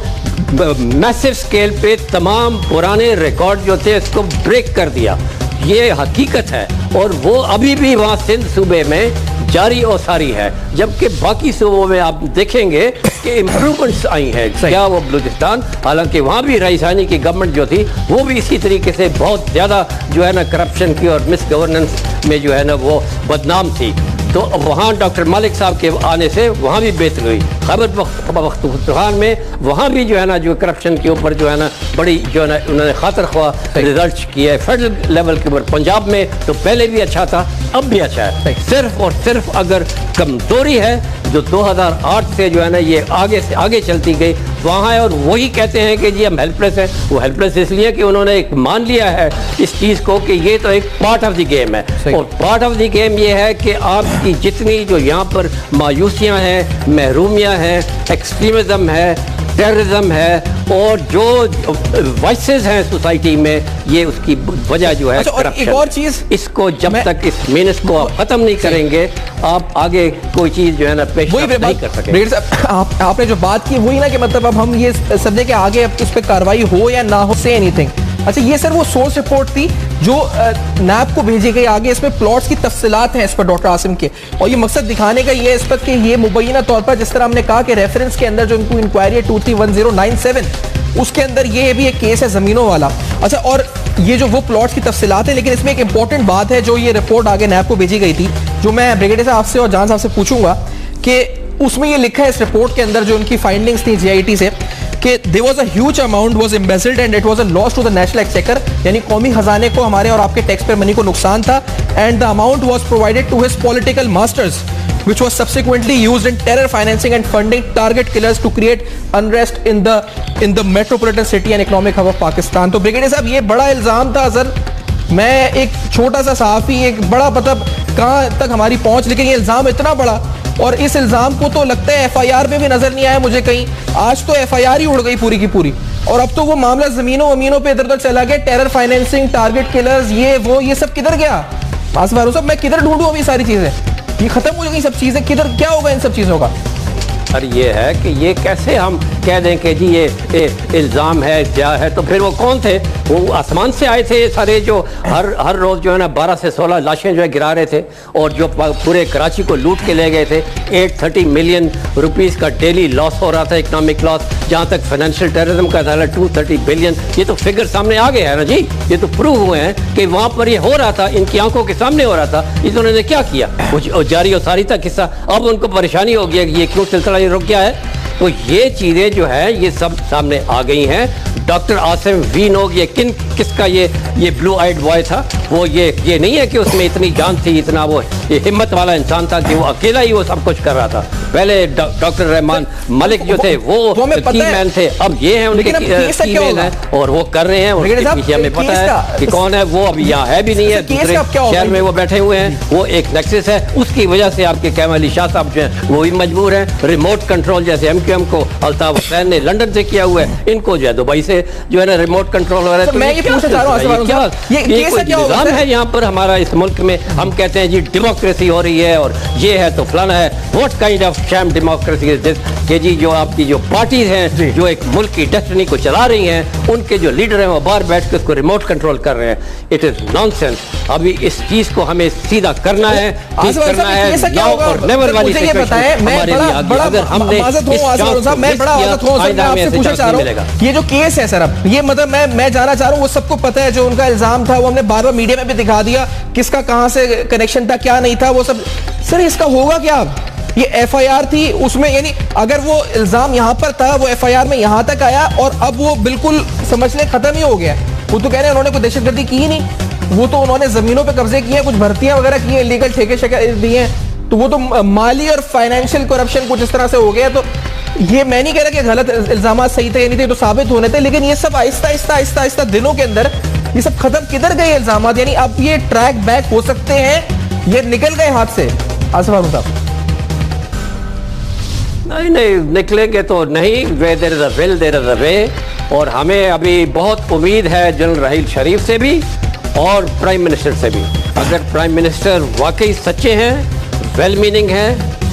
मैसिव स्केल पे तमाम पुराने रिकॉर्ड जो थे इसको ब्रेक कर दिया। ये हकीकत है और वो अभी भी वहाँ सिंध सूबे में जारी और सारी है, जबकि बाकी सूबों में आप देखेंगे कि इम्प्रूवमेंट्स आई हैं। क्या वो बलूचिस्तान, हालांकि वहाँ भी राजधानी की गवर्नमेंट जो थी वो भी इसी तरीके से बहुत ज़्यादा जो है ना करप्शन की और मिस गवर्नेंस में जो है ना वो बदनाम थी। तो वहाँ डॉक्टर मालिक साहब के आने से वहाँ भी बेहतरी हुई। खैबर पख्तूनख्वा में वहाँ भी जो है ना जो करप्शन के ऊपर जो है ना बड़ी जो है ना उन्होंने खातर ख्वाह रिजल्ट किया है। फेडरल लेवल के ऊपर पंजाब में तो पहले भी अच्छा था, अब भी अच्छा है। सिर्फ और सिर्फ अगर कमजोरी है जो 2008 से जो है ना ये आगे से आगे चलती गई वहाँ है। और वही कहते हैं कि जी हम हेल्पलेस हैं। वो हेल्पलेस इसलिए कि उन्होंने एक मान लिया है इस चीज़ को कि ये तो एक पार्ट ऑफ द गेम है। और पार्ट ऑफ द गेम ये है कि आपकी जितनी जो यहाँ पर मायूसियाँ हैं, महरूमियाँ हैं, एक्सट्रीमिज़म है, टेररिज्म है और जो वाइसेस हैं सोसाइटी में, ये उसकी वजह जो है एक और चीज, इसको जब तक इस मीनस को आप खत्म नहीं करेंगे आप आगे कोई चीज जो है ना पेश नहीं कर सकेंगे। आपने जो बात की वही ना कि मतलब अब हम ये समझे कि आगे इस पर कार्रवाई हो या ना हो, से एनीथिंग। अच्छा, ये सर वो सोर्स रिपोर्ट थी जो नैब को भेजी गई। आगे इसमें प्लॉट्स की तफसीलात हैं इस पर डॉक्टर आसिम के, और ये मकसद दिखाने का ये इस पर कि ये मुबैना तौर पर जिस तरह हमने कहा कि रेफरेंस के अंदर जो इनको इंक्वायरी है 231097 उसके अंदर ये भी एक केस है जमीनों वाला। अच्छा, और ये जो वो प्लॉट्स की तफसीलात है, लेकिन इसमें एक इंपॉर्टेंट बात है जो ये रिपोर्ट आगे नैब को भेजी गई थी, जो मैं ब्रिगेडियर साहब आपसे और जान साहब से पूछूंगा कि उसमें ये लिखा है इस रिपोर्ट के अंदर जो उनकी फाइंडिंग्स थी जीआईटी से कि there was a huge amount was embezzled and it was a loss to the national exchequer, यानी कौमी खजाने को हमारे और आपके टैक्स पेयर मनी को नुकसान था, and the amount was provided to his political masters which was subsequently used in terror financing and funding target killers to create unrest in the metropolitan city and economic hub of Pakistan. तो brigadier साहब ये बड़ा इल्जाम था sir, मैं एक छोटा सा सहाफी, एक बड़ा मतलब कहां तक हमारी पहुंच, लेकिन ये इल्जाम इतना बड़ा, और इस इल्जाम को तो लगता है एफआईआर में भी नजर नहीं आया मुझे कहीं। आज तो एफआईआर ही उड़ गई पूरी की पूरी, और अब तो वो मामला जमीनों वमीनों पे इधर उधर चला गया। टेरर फाइनेंसिंग, टारगेट किलर्स, ये सब किधर गया? आसिफ हारून साहब, मैं किधर ढूंढूं अभी सारी चीजें? ये खत्म हो गई सब चीजें, किधर क्या होगा इन सब चीजों का? और ये है कि ये कैसे हम कह दें कि जी ये इल्ज़ाम है, क्या है, तो फिर वो कौन थे? वो आसमान से आए थे सारे, जो हर रोज़ जो है ना 12 से 16 लाशें जो है गिरा रहे थे, और जो पूरे कराची को लूट के ले गए थे। 830 मिलियन रुपीस का डेली लॉस हो रहा था, इकनॉमिक लॉस। जहाँ तक फाइनेंशियल टेररिज्म का था 230 बिलियन, ये तो फिगर सामने आ गया है ना जी, ये तो प्रूव हुए हैं कि वहाँ पर ये हो रहा था, इनकी आंखों के सामने हो रहा था। इन्होंने क्या किया? वो जारी और सारी था किस्सा। अब उनको परेशानी हो गया कि ये क्यों सिलसिला रुक गया है। तो ये चीज़ें जो है ये सब सामने आ गई हैं। डॉक्टर आसिम वी नोग, ये किसका ये ब्लू आइड बॉय था, वो ये नहीं है कि उसमें इतनी जान थी, इतना वो ये हिम्मत वाला इंसान था कि वो अकेला ही वो सब कुछ कर रहा था। पहले डॉक्टर रहमान मलिक जो थे वो की मैन थे, अब ये हैं उनके कीमैन हैं और वो कर रहे हैं। उनके पीछे हमें पता है कि कौन है वो, अभी यहाँ है भी नहीं है, दूसरे शहर में वो बैठे हुए हैं। वो एक नेक्सस है, उसकी वजह से आपके कैम अली शाह साहब जो है वो भी मजबूर हैं। रिमोट कंट्रोल जैसे एमक्यूएम को अल्ताफ हुसैन ने लंदन से किया हुआ है, इनको जो है दुबई से जो है ना रिमोट कंट्रोल हो रहा है। मैं ये पूछना चाह रहा हूं, ये कोई निजाम है यहाँ पर हमारा इस मुल्क में? हम कहते हैं जी डेमोक्रेसी हो रही है और ये है तो फलाना है। What kind of sham democracy is this? कि जी जो आपकी जो पार्टीज हैं जो एक मुल्क की डेस्टिनी को चला रही हैं, उनके जो लीडर हैं वो बाहर बैठ कर उसको रिमोट कंट्रोल कर रहे हैं। It is nonsense. अभी इस चीज को हमें सीधा करना है, करना है नाउ और नेवर वाली सिचुएशन हमारे लिए आ गई। अगर हमने ये जो केस है सर, अब ये मतलब मैं जाना चाह रहा हूँ, वो सबको पता है जो उनका इल्जाम था, वो हमने बार बार मीडिया में भी दिखा दिया, किसका कहां से कनेक्शन था क्या नहीं था वो सब। सर इसका होगा क्या अब? ये एफआईआर थी, उसमें यानी अगर वो इल्जाम यहां पर था, वो एफआईआर में यहां तक आया और अब वो बिल्कुल समझ ले खत्म ही हो गया। वो तो कह रहे हैं उन्होंने कोई दहशतगर्दी की ही नहीं, वो तो उन्होंने जमीनों पे कब्जे किए, कुछ भर्तियां वगैरह की है, इलीगल ठेके शेके दिए, तो वो तो माली और फाइनेंशियल करप्शन कुछ इस तरह से हो गया। तो ये मैं नहीं कह रहा कि गलत इल्जाम सही थे या नहीं थे, तो साबित होने थे, लेकिन ये सब आहिस्ता आहिस्ता दिनों के अंदर ये सब खत्म किधर गए इल्जाम? यानी अब ये ट्रैक बैक हो सकते हैं, ये निकल गए हाथ से? आसिफ हारून साहब नहीं निकलेंगे तो नहीं। Way there is a will there is a way. और हमें अभी बहुत उम्मीद है जनरल राहील शरीफ से भी और प्राइम मिनिस्टर से भी। अगर प्राइम मिनिस्टर वाकई सच्चे हैं, वेल मीनिंग हैं,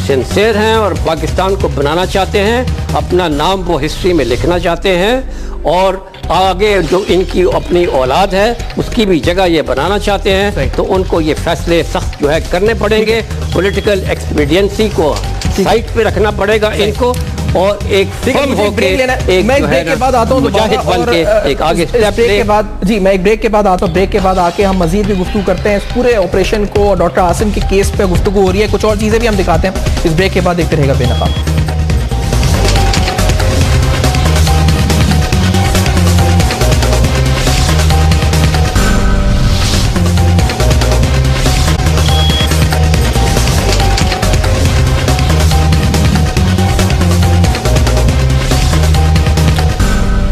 सिंसियर हैं और पाकिस्तान को बनाना चाहते हैं, अपना नाम वो हिस्ट्री में लिखना चाहते हैं और आगे जो इनकी अपनी औलाद है उसकी भी जगह ये बनाना चाहते हैं, तो उनको ये फैसले सख्त जो है करने पड़ेंगे। पॉलिटिकल एक्सपीडियंसी को साइड पे रखना पड़ेगा इनको और एक फर्म होकर एक मैं ब्रेक के बाद आता हूं मुजाहिद बन के एक आगे स्टेप ले। जी मैं एक ब्रेक के बाद आता हूं। ब्रेक के बाद आके हम मजीद भी गुफ्तगू करते हैं इस पूरे ऑपरेशन को, डॉक्टर आसिम के केस पे गुफ्तगू हो रही है, कुछ और चीजें भी हम दिखाते हैं। इस ब्रेक के बाद देखते रहेगा बेनकाब।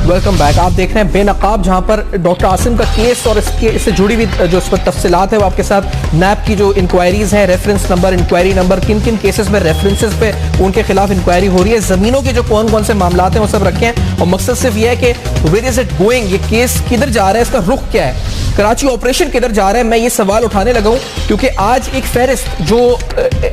Welcome back. आप देख रहे हैं बेनकाब, जहां पर डॉक्टर आसिम का केस और इससे जुड़ी हुई जो इस पर तफसीलात है वो आपके साथ नैब की जो इंक्वायरीज हैं, रेफरेंस नंबर, इंक्वायरी नंबर, किन किन केसेस में रेफरेंसेस पे उनके खिलाफ इंक्वायरी हो रही है, जमीनों के जो कौन कौन से मामला हैं वो सब रखे हैं। और मकसद सिर्फ ये है कि वेयर इज इट गोइंग, ये केस किधर जा रहा है, इसका रुख क्या है, कराची ऑपरेशन किधर जा रहा है। मैं ये सवाल उठाने लगा हूं क्योंकि आज एक फहरिस्त जो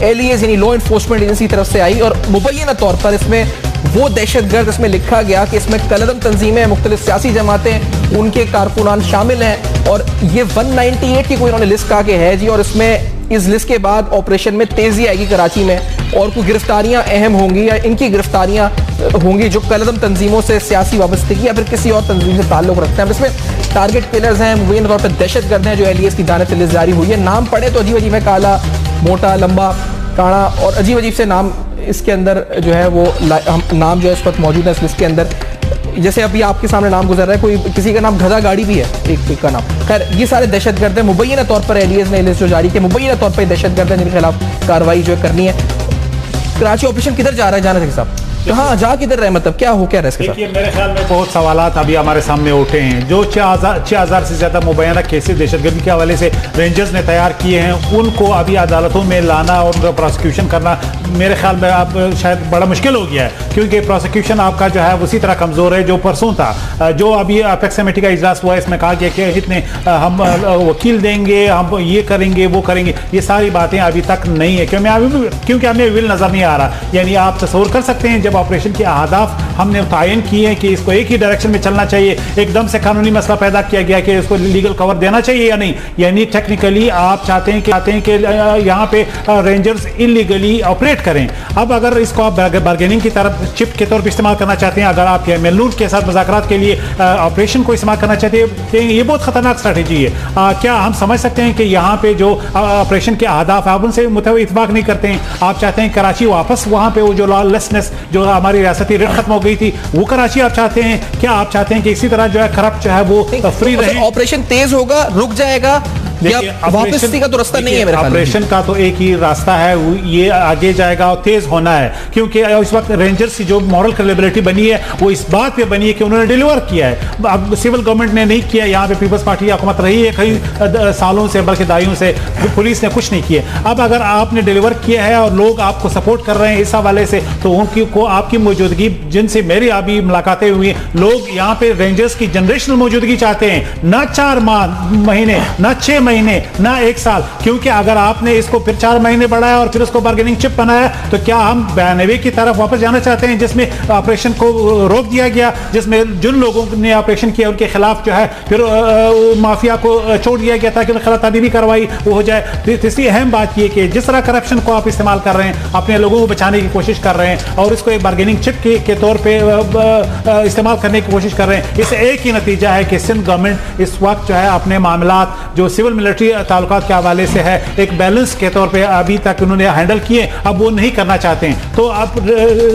LES यानी लॉ एनफोर्समेंट एजेंसी की तरफ से आई और मुबैना तौर पर इसमें वो दहशतगर्द इसमें लिखा गया कि इसमें कलदम तंजीमें, मुख्तलिफ सियासी जमातें, उनके कारकुनान शामिल हैं और ये 198 की कोई उन्होंने लिस्ट कहा कि है जी। और इसमें इस लिस्ट के बाद ऑपरेशन में तेजी आएगी कराची में और कुछ गिरफ्तारियां अहम होंगी या इनकी गिरफ्तारियां होंगी जो कलदम तंजीमों से सियासी वाबस्तगी या फिर किसी और तंजीम से ताल्लुक रखते हैं। इसमें टारगेट किलर्स हैं, मुबैना तौर पर दहशतगर्द हैं जो LES की जानिब से लिस्ट जारी हुई है। नाम पढ़े तो अजीब अजीब है, काला, मोटा, लंबा, काड़ा और अजीब अजीब से नाम इसके अंदर जो है वो नाम जो है इस वक्त मौजूद है इस लिस्ट के अंदर। जैसे अभी आपके सामने नाम गुजर रहा है, कोई किसी का नाम गधा गाड़ी भी है, एक का नाम। खैर ये सारे दहशतगर्द हैं, मुबैना तौर पर LES ने लिस्ट जो जारी की, मुबैना तौर पर दहशतगर्द हैं जिनके खिलाफ कार्रवाई जो है करनी है। कराची ऑपरेशन किधर जा रहा है जाने साहब, कहाँ जा किधर रहे, मतलब क्या हो क्या रहा है इसके साथ? देखिए मेरे ख्याल में बहुत सवालात अभी हमारे सामने उठे हैं। जो 6,000 से ज्यादा मुबैना केसेस दहशतगर्दी के हवाले से रेंजर्स ने तैयार किए हैं, उनको अभी अदालतों में लाना और उनका प्रोसिक्यूशन करना मेरे ख्याल में अब शायद बड़ा मुश्किल हो गया है, क्योंकि प्रोसिक्यूशन आपका जो है उसी तरह कमजोर है जो परसों था। जो अभी अपेक्स कमेटी का इजलास हुआ, इसमें कहा गया कि इतने हम वकील देंगे, हम ये करेंगे वो करेंगे, ये सारी बातें अभी तक नहीं है, क्योंकि हमें विल नजर नहीं आ रहा। यानी आप तस्वर कर सकते हैं जब ऑपरेशन के अहदाफ हमने मुतय्यन किए हैं कि इसको एक ही डायरेक्शन में चलना चाहिए, एकदम से कानूनी मसला पैदा किया गया कि इसको लीगल कवर देना चाहिए या नहीं। यानी टेक्निकली आप चाहते हैं कि यहाँ पे रेंजर्स इलीगली ऑपरेट करें। अब अगर इसको आप बार्गेनिंग की तरफ चिप के तौर पर इस्तेमाल करना चाहते हैं, अगर आप मेलनूर के साथ मुज़ाकरात के लिए ऑपरेशन को इस्तेमाल करना चाहते हैं, ये बहुत खतरनाक स्ट्रेटेजी है। क्या हम समझ सकते हैं कि यहाँ पे जो ऑपरेशन के अहदाफ आप उनसे इतफाक नहीं करते हैं? आप चाहते हैं कराची वापस वहाँ पे वो जो लॉलेसनेस जो हमारी रियासती रेट खत्म हो गई थी वो कराची आप चाहते हैं? क्या आप चाहते हैं कि इसी तरह जो है करप्ट जो है वो फ्री रहे? ऑपरेशन तेज होगा, रुक जाएगा, वापसी का तो रास्ता नहीं है मेरे ख्याल में। ऑपरेशन का तो एक ही रास्ता है, ये आगे जाएगा और तेज होना है, क्योंकि इस वक्त रेंजर्स की जो मॉरल क्रेडिबिलिटी बनी है वो इस बात पे बनी है कि उन्होंने डिलीवर किया है। अब सिविल गवर्नमेंट ने नहीं किया, यहाँ पे पीपल्स पार्टी हुकूमत रही है कई सालों से, बल्कि दाइयों से, पुलिस ने कुछ नहीं किया। अब अगर आपने डिलीवर किया है और लोग आपको सपोर्ट कर रहे हैं इस हवाले से, तो उनकी को आपकी मौजूदगी, जिनसे मेरी अभी मुलाकातें हुई, लोग यहाँ पे रेंजर्स की जनरेशनल मौजूदगी चाहते हैं, ना 4 महीने, ना 6 महीने, ना 1 साल। क्योंकि अगर आपने इसको फिर 4 महीने बढ़ाया और फिर उसको बार्गेनिंग चिप बनाया, तो क्या हम 92 की तरफ वापस जाना चाहते हैं जिसमें ऑपरेशन को रोक दिया गया, जिसमें जिन लोगों ने ऑपरेशन किया उनके खिलाफ जो है फिर माफिया को छोड़ दिया गया ताकि उनके खिलाफ तादीबी कार्रवाई वो हो जाए। तीसरी अहम बात यह कि जिस तरह करप्शन को आप इस्तेमाल कर रहे हैं, अपने लोगों को बचाने की कोशिश कर रहे हैं और इसको एक बार्गेनिंग चिप के तौर पर इस्तेमाल करने की कोशिश कर रहे हैं, इससे एक ही नतीजा है कि सिंध गवर्नमेंट इस वक्त जो है अपने मामलात जो सिविल मिलिट्री ताल्लुकात के हवाले से है एक बैलेंस के तौर पे अभी तक उन्होंने हैंडल किए, अब वो नहीं करना चाहते हैं। तो अब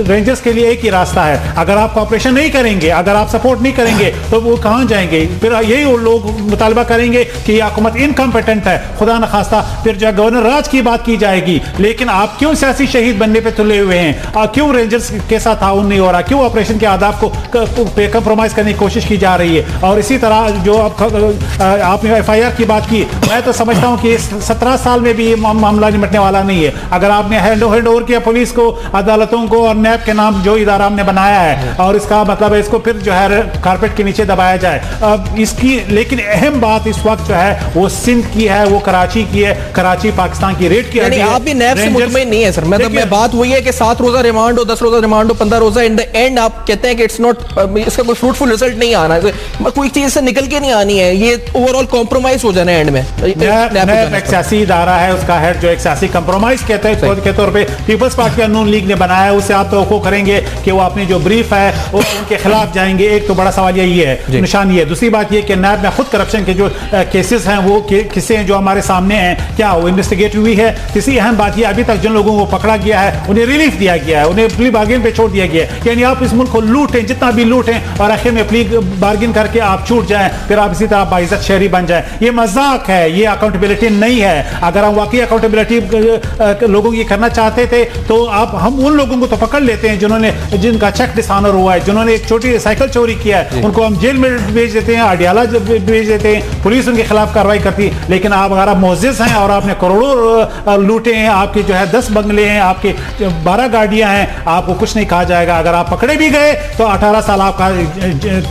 रेंजर्स के लिए एक ही रास्ता है, अगर आप ऑपरेशन नहीं करेंगे, अगर आप सपोर्ट नहीं करेंगे तो वो कहाँ जाएंगे? फिर यही वो लोग मुतालबा करेंगे कि ये हुकूमत इनकम्पिटेंट है, खुदा न खास्ता फिर जो गवर्नर राज की बात की जाएगी। लेकिन आप क्यों सियासी शहीद बनने पे तुले हुए हैं? क्यों रेंजर्स के साथ ताउन नहीं हो रहा? क्यों ऑपरेशन के आदाब को कंप्रोमाइज करने की कोशिश की जा रही है? और इसी तरह जो आपने FIR की बात की, मैं तो समझता हूं कि 17 साल में भी मामला निपटने वाला नहीं है। अगर आपने हैंड ओवर किया पुलिस को, अदालतों को और नैब के नाम जो इदारा हमने बनाया है, और इसका मतलब है इसको फिर जो है कारपेट के नीचे दबाया जाए। अब इसकी लेकिन अहम बात इस वक्त जो है वो सिंध की है, वो कराची की है। कराची पाकिस्तान की रेट की है। आप भी नैब से मुतमईन नहीं है सर? मतलब मैं बात हुई है कि 7 रोजा रिमांड हो, 10 रोजा रिमांड हो, 15 रोजा, इन द एंड आप कहते हैं कि इट्स नॉट, इसका कोई फ्रूटफुल रिजल्ट नहीं आना है, कोई चीज से निकल के नहीं आनी है, ये ओवरऑल कॉम्प्रोमाइज हो जाना है एंड में। एक सियासी इदारा है, उसका हेड जो एक सियासी कंप्रोमाइज कहते हैं के तौर पे पीपल्स पार्टी और नून लीग ने बनाया, उससे आप तो करेंगे कि वो अपनी जो ब्रीफ है वो उनके खिलाफ जाएंगे। एक तो बड़ा सवाल ये है, निशान ये है। दूसरी बात ये कि नैब में खुद करप्शन के जो केसेस हैं वो किस्से हैं जो हमारे सामने हैं, क्या वो इन्वेस्टिगेट हुई है? तीसरी अहम बात ये, अभी तक जिन लोगों को पकड़ा गया है उन्हें रिलीफ दिया गया है, उन्हें प्ली बार्गेन पे छोड़ दिया गया है। यानी आप इस मुल्क को लूटें, जितना भी लूटें, और आखिर में प्ली बार्गेन करके आप छूट जाएं, फिर आप इसी तरह बाइज्जत शहरी बन जाएं। ये मजाक है, ये अकाउंटेबिलिटी नहीं है। अगर हम वाकई अकाउंटेबिलिटी लोगों की करना चाहते थे तो हम उन लोगों को तो पकड़ लेते हैं जिनका चेक डिसऑनर हुआ है, जिन्होंने एक छोटी साइकिल चोरी किया है, उनको हम जेल में भेज देते हैं, अडियाला भेज देते हैं, पुलिस उनके खिलाफ कार्रवाई करती है। लेकिन आप अगर आप मुअज़्ज़िज़ हैं और आपने करोड़ों लूटे हैं, आपके जो है 10 बंगले हैं, आपके 12 गाड़ियां हैं, आपको कुछ नहीं कहा जाएगा। अगर आप पकड़े भी गए तो 18 साल आपका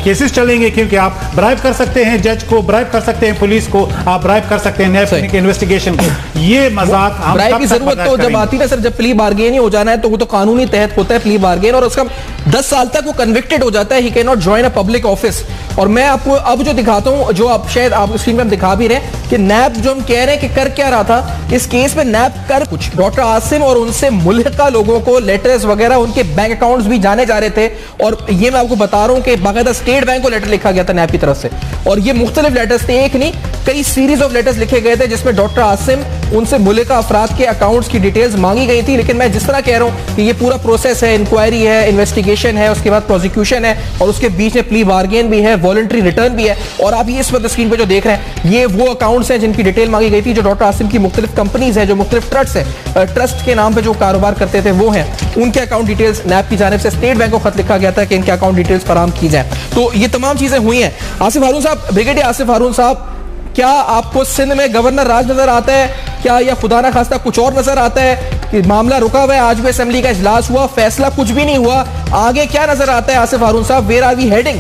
केसेस चलेंगे, क्योंकि आप ब्राइब कर सकते हैं जज को, ब्राइब कर सकते हैं पुलिस को, आप ब्राइब कर सकते हैं नैब के इन्वेस्टिगेशन को। ये मजाक ब्राइब की जरूरत तो जब आती है सर, जब प्ली बार्गेन ही हो जाना है तो वो तो कानूनी तहत होता है प्ली बार्गेन, और उसका 10 साल तक वो कन्विक्टेड हो जाता है, he can not join a public office. और मैं आपको अब जो दिखाता हूं, जो आप शायद आप स्क्रीन पर दिखा भी रहे हैं कि नैब जो हम कह रहे हैं कि कर क्या रहा था इस केस में, नैब कर कुछ डॉक्टर आसिम और उनसे मुल्हिका लोगों को लेटर्स वगैरह, उनके बैंक अकाउंट्स भी जाने जा रहे थे। और ये मैं आपको बता रहा हूं कि बाकायदा स्टेट बैंक को लेटर लिखा गया था नैब की तरफ से, और ये मुख्तलिफ लेटर्स थे, एक नहीं कई सीरीज ऑफ लेटर्स लिखे गए थे जिसमें डॉक्टर आसिम उनसे मुल्हिका अफराद के अकाउंट्स की डिटेल्स मांगी गई थी। लेकिन मैं जिस तरह कह रहा हूं कि ये पूरा प्रोसेस है, इंक्वायरी है, इन्वेस्टिगेशन इंवेस्टिगेशन है, उसके बाद प्रोसिक्यूशन है और उसके बीच में प्ली बार्गेन भी है, वॉलंटरी रिटर्न भी है। और आप ये इस वक्त स्क्रीन पे जो देख रहे हैं ये वो अकाउंट्स हैं जिनकी डिटेल मांगी गई थी, जो डॉक्टर आसिम की मुख्तलिफ कंपनीज है, जो मुख्तलिफ ट्रस्ट है, ट्रस्ट के नाम पे जो कारोबार करते थे वो हैं, उनके अकाउंट डिटेल्स नैब की जानिब से स्टेट बैंक को खत लिखा गया था कि इनके अकाउंट डिटेल्स फराहम की जाए। तो ये तमाम चीजें हुई हैं। आसिफ हारून साहब, ब्रिगेडियर आसिफ हारून साहब, क्या आपको सिंध में गवर्नर राज नजर आता है क्या, या खुदा ना खास्ता कुछ और नजर आता है कि मामला रुका हुआ है? आज भी असेंबली का इजलास हुआ, फैसला कुछ भी नहीं हुआ, आगे क्या नजर आता है आसिफ हारून साहब? Where are we heading?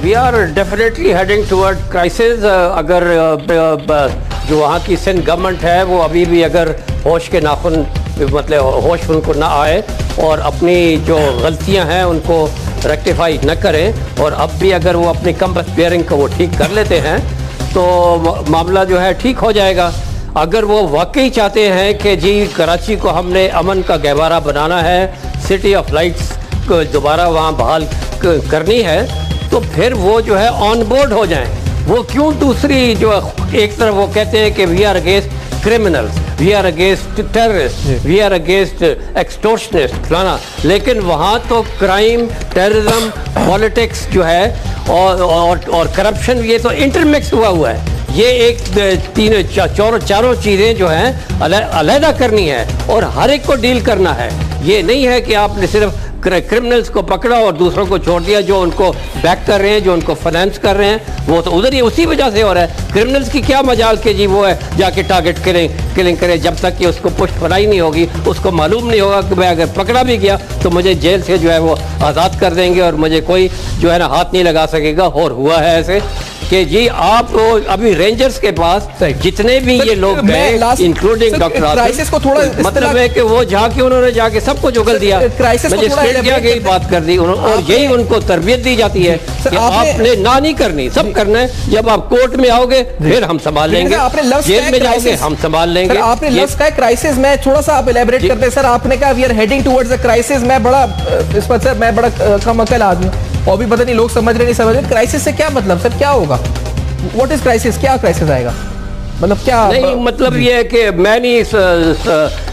We are definitely heading toward crisis. अगर जो वहाँ की सिंध गवर्नमेंट है वो अभी भी अगर होश के नाखुन, मतलब होश उनको ना आए और अपनी जो गलतियाँ हैं उनको रेक्टिफाई न करें और अब भी अगर वो अपनी कम्पस बेयरिंग को वो ठीक कर लेते हैं तो मामला जो है ठीक हो जाएगा। अगर वो वाकई चाहते हैं कि जी कराची को हमने अमन का गहवारा बनाना है, सिटी ऑफ लाइट्स को दोबारा वहाँ बहाल करनी है, तो फिर वो जो है ऑन बोर्ड हो जाएं। वो क्यों दूसरी जो एक तरफ वो कहते हैं कि we are against criminals, we are against terrorist, we are against extortionist फलाना, लेकिन वहाँ तो क्राइम, टेररिज्म, पॉलिटिक्स जो है और करप्शन, ये तो इंटरमिक्स हुआ है। ये एक चारों चीज़ें जो हैं अलहदा करनी है और हर एक को डील करना है। ये नहीं है कि आपने सिर्फ क्रिमिनल्स को पकड़ा और दूसरों को छोड़ दिया, जो उनको बैक कर रहे हैं, जो उनको फाइनेंस कर रहे हैं, वो तो उधर ही उसी वजह से हो रहा है। क्रिमिनल्स की क्या मजाल के जी वो है जाके टारगेट किलिंग करे, जब तक कि उसको पुष्ट फराई नहीं होगी, उसको मालूम नहीं होगा कि मैं अगर पकड़ा भी गया तो मुझे जेल से जो है वो आज़ाद कर देंगे और मुझे कोई जो है ना हाथ नहीं लगा सकेगा। और हुआ है ऐसे कि जी आप अभी रेंजर्स के पास जितने भी ये लोग गए इंक्लूडिंग डॉक्टर आसिफ को थोड़ा मतलब है कि वो जाके उन्होंने जाके सब कुछ उगल दिया, मजिस्ट्रेट के आगे बात कर दी और यही उनको तरबियत दी जाती है कि आपने ना नहीं करनी, सब करना है। जब आप कोर्ट में आओगे फिर हम संभाल लेंगे, जेल में जाओगे हम संभाल लेंगे। आपने लफ्ज़ कहा क्राइसिस, मैं थोड़ा सा आप इलैबोरेट करते हैं सर। आपने कहा we are heading towards a crisis. मैं बड़ा इस पर सर मैं बड़ा कम अकल आदमी हूं और भी पता नहीं लोग समझ रहे नहीं समझ रहे। क्राइसिस से क्या मतलब सर, क्या होगा? What is crisis? क्या क्राइसिस आएगा? मतलब क्या? नहीं मतलब ये है कि मैं नहीं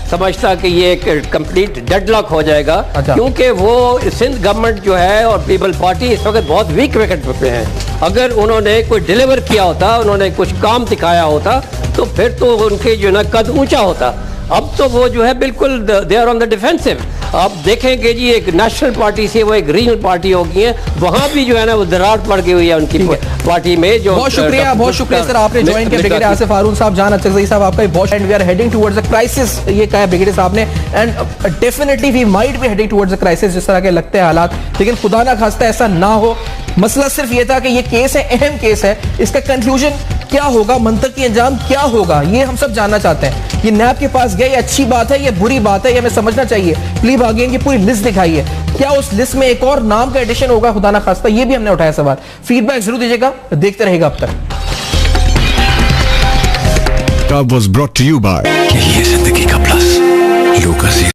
समझता कि ये एक कंप्लीट डेडलॉक हो जाएगा। अच्छा। क्योंकि वो सिंध गवर्नमेंट जो है और पीपल पार्टी इस वक्त बहुत वीक विकेट पे है। अगर उन्होंने कोई डिलीवर किया होता, उन्होंने कुछ काम दिखाया होता तो फिर तो उनके जो ना कद ऊंचा होता। अब तो वो जो है बिल्कुल they are on the defensive. आप देखेंगे जी एक नेशनल पार्टी से वो एक रीजनल पार्टी हो गई है, वहाँ भी जो है ना वो दरार पड़ गई हुई है उनकी पार्टी में। जो बहुत शुक्रिया सर आपने ज्वाइन किया। ब्रिगेडियर आसिफ हारून साहब, जान अचकज़ई साहब आपका बहुत, and we are heading towards a crisis, ये कहा है ब्रिगेडियर साहब ने। And definitely we might be heading towards a crisis जिस तरह के लगते हैं हालात, लेकिन खुदा ना खास्ता ऐसा ना हो। मसला सिर्फ ये था कि ये केस है, अहम केस है, इसका कंक्लूजन क्या होगा, मंतकी अंजाम क्या होगा, ये हम सब जानना चाहते हैं। ये नैब के पास गया, ये अच्छी बात है, ये बुरी बात है, ये हमें समझना चाहिए। प्ली बार्गेन की पूरी लिस्ट दिखाई है, क्या उस लिस्ट में एक और नाम का एडिशन होगा खुदा ना खास्ता, ये भी हमने उठाया सवाल। फीडबैक जरूर दीजिएगा, देखते रहेगा अब तक। Was brought to you by ये जिंदगी का प्लस